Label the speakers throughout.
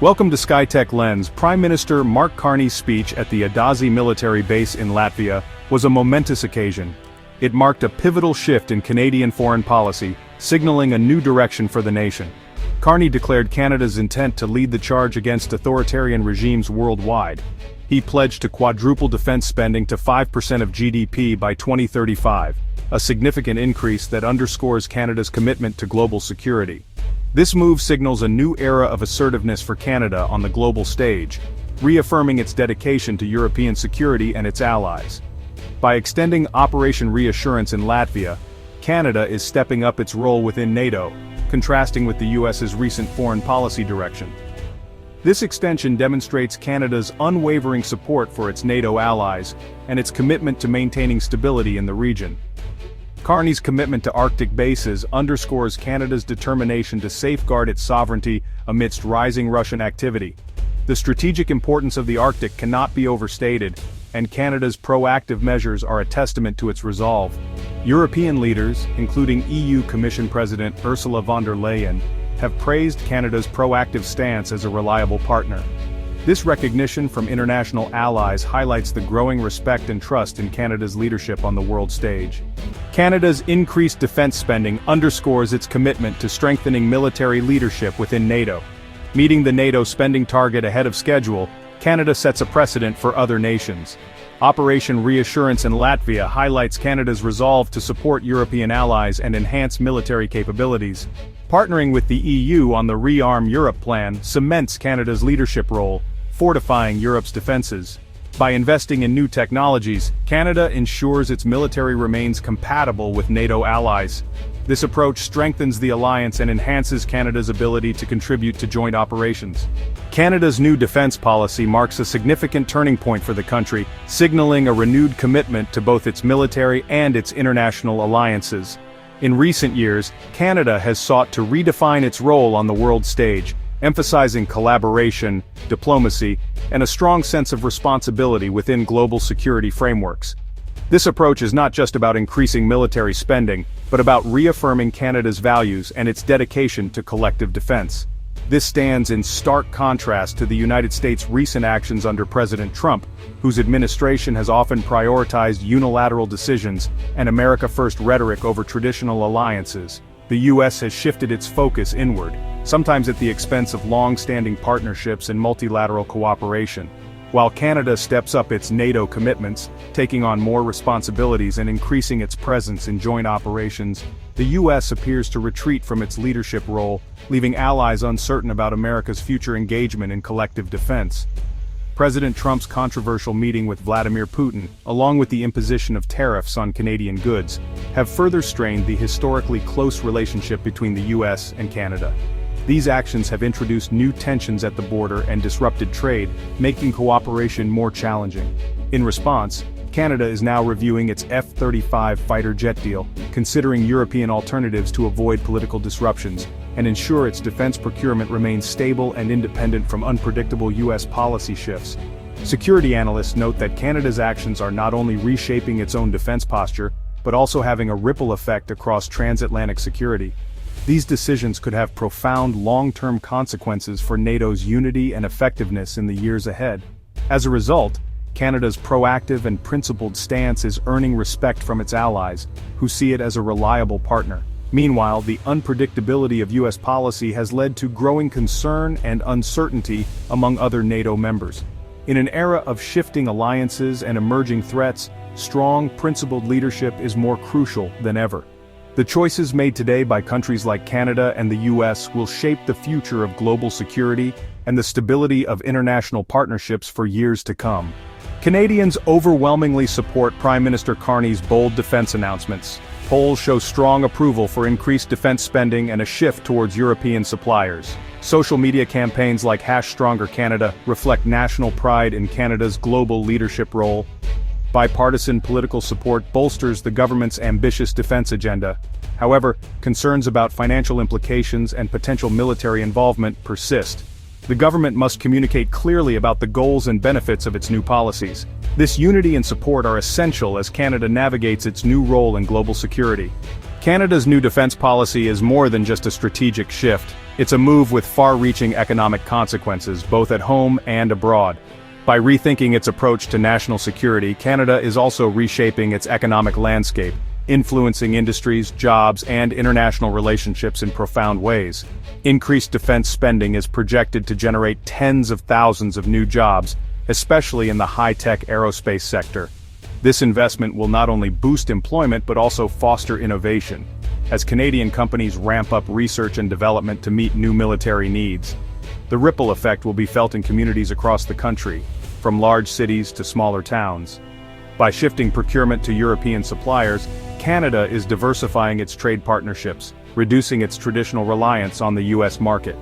Speaker 1: Welcome to Skytech-Lens. Prime Minister Mark Carney's speech at the Adazi military base in Latvia was a momentous occasion. It marked a pivotal shift in Canadian foreign policy, signaling a new direction for the nation. Carney declared Canada's intent to lead the charge against authoritarian regimes worldwide. He pledged to quadruple defense spending to 5% of GDP by 2035, a significant increase that underscores Canada's commitment to global security. This move signals a new era of assertiveness for Canada on the global stage, reaffirming its dedication to European security and its allies. By extending Operation Reassurance in Latvia, Canada is stepping up its role within NATO, contrasting with the US's recent foreign policy direction. This extension demonstrates Canada's unwavering support for its NATO allies and its commitment to maintaining stability in the region. Carney's commitment to Arctic bases underscores Canada's determination to safeguard its sovereignty amidst rising Russian activity. The strategic importance of the Arctic cannot be overstated, and Canada's proactive measures are a testament to its resolve. European leaders, including EU Commission President Ursula von der Leyen, have praised Canada's proactive stance as a reliable partner. This recognition from international allies highlights the growing respect and trust in Canada's leadership on the world stage. Canada's increased defense spending underscores its commitment to strengthening military leadership within NATO. Meeting the NATO spending target ahead of schedule, Canada sets a precedent for other nations. Operation Reassurance in Latvia highlights Canada's resolve to support European allies and enhance military capabilities. Partnering with the EU on the Rearm Europe plan cements Canada's leadership role, fortifying Europe's defenses. By investing in new technologies, Canada ensures its military remains compatible with NATO allies. This approach strengthens the alliance and enhances Canada's ability to contribute to joint operations. Canada's new defense policy marks a significant turning point for the country, signaling a renewed commitment to both its military and its international alliances. In recent years, Canada has sought to redefine its role on the world stage, emphasizing collaboration, diplomacy, and a strong sense of responsibility within global security frameworks. This approach is not just about increasing military spending, but about reaffirming Canada's values and its dedication to collective defense. This stands in stark contrast to the United States' recent actions under President Trump, whose administration has often prioritized unilateral decisions and America-first rhetoric over traditional alliances. The U.S. has shifted its focus inward, sometimes at the expense of long-standing partnerships and multilateral cooperation. While Canada steps up its NATO commitments, taking on more responsibilities and increasing its presence in joint operations, the U.S. appears to retreat from its leadership role, leaving allies uncertain about America's future engagement in collective defense. President Trump's controversial meeting with Vladimir Putin, along with the imposition of tariffs on Canadian goods, have further strained the historically close relationship between the U.S. and Canada. These actions have introduced new tensions at the border and disrupted trade, making cooperation more challenging. In response, Canada is now reviewing its F-35 fighter jet deal, considering European alternatives to avoid political disruptions, and ensure its defense procurement remains stable and independent from unpredictable U.S. policy shifts. Security analysts note that Canada's actions are not only reshaping its own defense posture, but also having a ripple effect across transatlantic security. These decisions could have profound long-term consequences for NATO's unity and effectiveness in the years ahead. As a result, Canada's proactive and principled stance is earning respect from its allies, who see it as a reliable partner. Meanwhile, the unpredictability of U.S. policy has led to growing concern and uncertainty among other NATO members. In an era of shifting alliances and emerging threats, strong, principled leadership is more crucial than ever. The choices made today by countries like Canada and the U.S. will shape the future of global security and the stability of international partnerships for years to come. Canadians overwhelmingly support Prime Minister Carney's bold defense announcements. Polls show strong approval for increased defense spending and a shift towards European suppliers. Social media campaigns like #StrongerCanada reflect national pride in Canada's global leadership role. Bipartisan political support bolsters the government's ambitious defense agenda. However, concerns about financial implications and potential military involvement persist. The government must communicate clearly about the goals and benefits of its new policies. This unity and support are essential as Canada navigates its new role in global security. Canada's new defense policy is more than just a strategic shift. It's a move with far-reaching economic consequences, both at home and abroad. By rethinking its approach to national security, Canada is also reshaping its economic landscape, influencing industries, jobs, and international relationships in profound ways. Increased defense spending is projected to generate tens of thousands of new jobs, especially in the high-tech aerospace sector. This investment will not only boost employment but also foster innovation, as Canadian companies ramp up research and development to meet new military needs. The ripple effect will be felt in communities across the country, from large cities to smaller towns. By shifting procurement to European suppliers, Canada is diversifying its trade partnerships, reducing its traditional reliance on the U.S. market.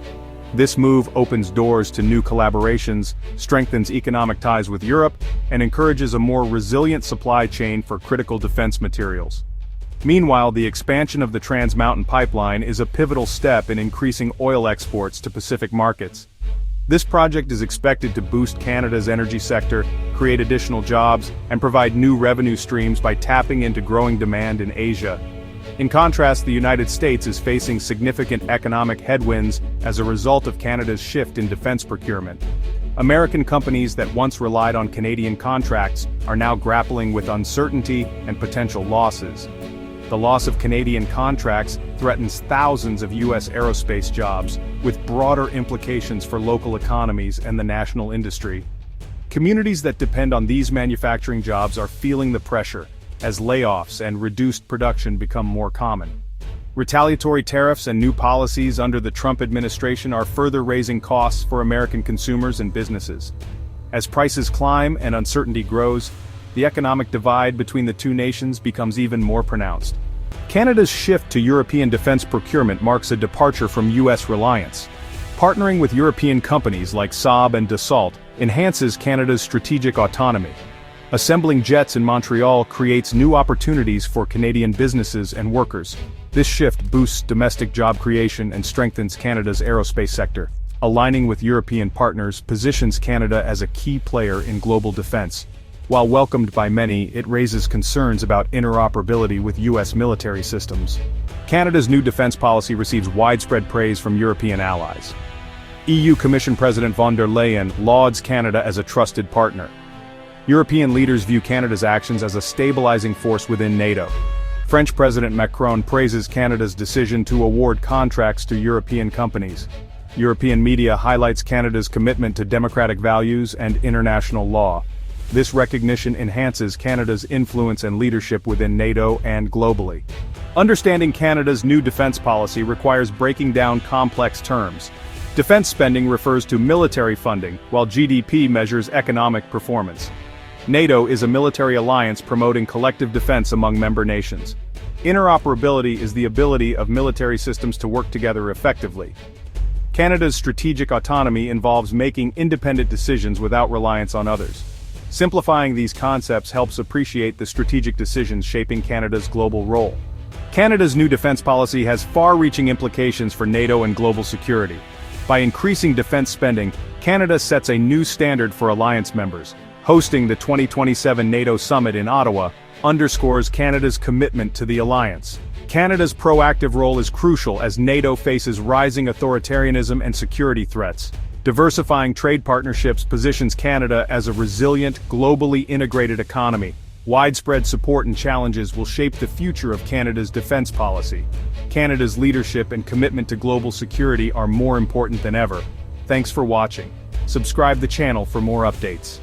Speaker 1: This move opens doors to new collaborations, strengthens economic ties with Europe, and encourages a more resilient supply chain for critical defense materials. Meanwhile, the expansion of the Trans Mountain Pipeline is a pivotal step in increasing oil exports to Pacific markets. This project is expected to boost Canada's energy sector, create additional jobs, and provide new revenue streams by tapping into growing demand in Asia. In contrast, the United States is facing significant economic headwinds as a result of Canada's shift in defense procurement. American companies that once relied on Canadian contracts are now grappling with uncertainty and potential losses. The loss of Canadian contracts threatens thousands of U.S. aerospace jobs, with broader implications for local economies and the national industry. Communities that depend on these manufacturing jobs are feeling the pressure, as layoffs and reduced production become more common. Retaliatory tariffs and new policies under the Trump administration are further raising costs for American consumers and businesses. As prices climb and uncertainty grows, the economic divide between the two nations becomes even more pronounced. Canada's shift to European defense procurement marks a departure from U.S. reliance. Partnering with European companies like Saab and Dassault enhances Canada's strategic autonomy. Assembling jets in Montreal creates new opportunities for Canadian businesses and workers. This shift boosts domestic job creation and strengthens Canada's aerospace sector. Aligning with European partners positions Canada as a key player in global defense. While welcomed by many, it raises concerns about interoperability with U.S. military systems. Canada's new defense policy receives widespread praise from European allies. EU Commission President von der Leyen lauds Canada as a trusted partner. European leaders view Canada's actions as a stabilizing force within NATO. French President Macron praises Canada's decision to award contracts to European companies. European media highlights Canada's commitment to democratic values and international law. This recognition enhances Canada's influence and leadership within NATO and globally. Understanding Canada's new defense policy requires breaking down complex terms. Defense spending refers to military funding, while GDP measures economic performance. NATO is a military alliance promoting collective defense among member nations. Interoperability is the ability of military systems to work together effectively. Canada's strategic autonomy involves making independent decisions without reliance on others. Simplifying these concepts helps appreciate the strategic decisions shaping Canada's global role. Canada's new defense policy has far-reaching implications for NATO and global security. By increasing defense spending, Canada sets a new standard for alliance members. Hosting the 2027 NATO summit in Ottawa underscores Canada's commitment to the alliance. Canada's proactive role is crucial as NATO faces rising authoritarianism and security threats. Diversifying trade partnerships positions Canada as a resilient, globally integrated economy. Widespread support and challenges will shape the future of Canada's defense policy. Canada's leadership and commitment to global security are more important than ever. Thanks for watching. Subscribe the channel for more updates.